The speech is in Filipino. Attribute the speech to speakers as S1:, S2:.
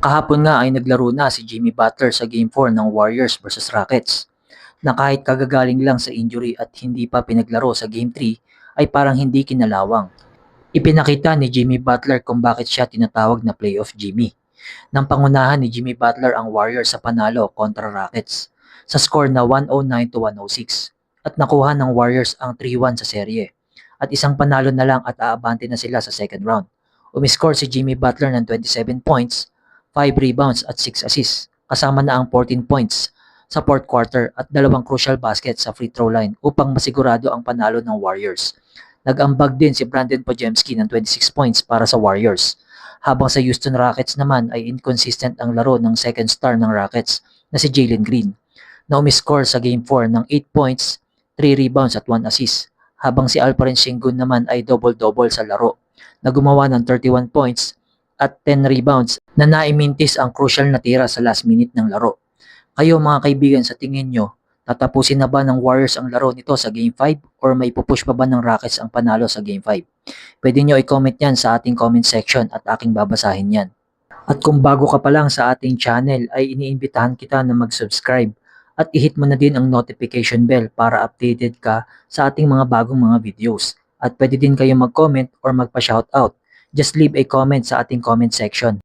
S1: Kahapon nga ay naglaro na si Jimmy Butler sa Game 4 ng Warriors versus Rockets, na kahit kagagaling lang sa injury at hindi pa pinaglaro sa Game 3 ay parang hindi kinalawang. Ipinakita ni Jimmy Butler kung bakit siya tinatawag na Playoff Jimmy. Nang pangunahan ni Jimmy Butler ang Warriors sa panalo kontra Rockets sa score na 109 to 106 at nakuha ng Warriors ang 3-1 sa serye. At isang panalo na lang at aabante na sila sa second round. Umiscore si Jimmy Butler ng 27 points, 5 rebounds at 6 assists, kasama na ang 14 points sa fourth quarter at dalawang crucial baskets sa free throw line upang masigurado ang panalo ng Warriors. Nag-ambag din si Brandon Podziemski ng 26 points para sa Warriors. Habang sa Houston Rockets naman ay inconsistent ang laro ng second star ng Rockets na si Jalen Green, na umiscore sa Game 4 ng 8 points, 3 rebounds at 1 assist. Habang si Alperen Sengun naman ay double-double sa laro, na gumawa ng 31 points at 10 rebounds na naimintis ang crucial na tira sa last minute ng laro. Kayo mga kaibigan, sa tingin nyo, tatapusin na ba ng Warriors ang laro nito sa Game 5 or may pupush pa ba ng Rockets ang panalo sa Game 5? Pwede nyo i-comment yan sa ating comment section at aking babasahin yan. At kung bago ka pa lang sa ating channel ay iniimbitahan kita na mag-subscribe at i-hit mo na din ang notification bell para updated ka sa ating mga bagong mga videos. At pwede din kayo mag-comment or magpa-shoutout. Just leave a comment sa ating comment section.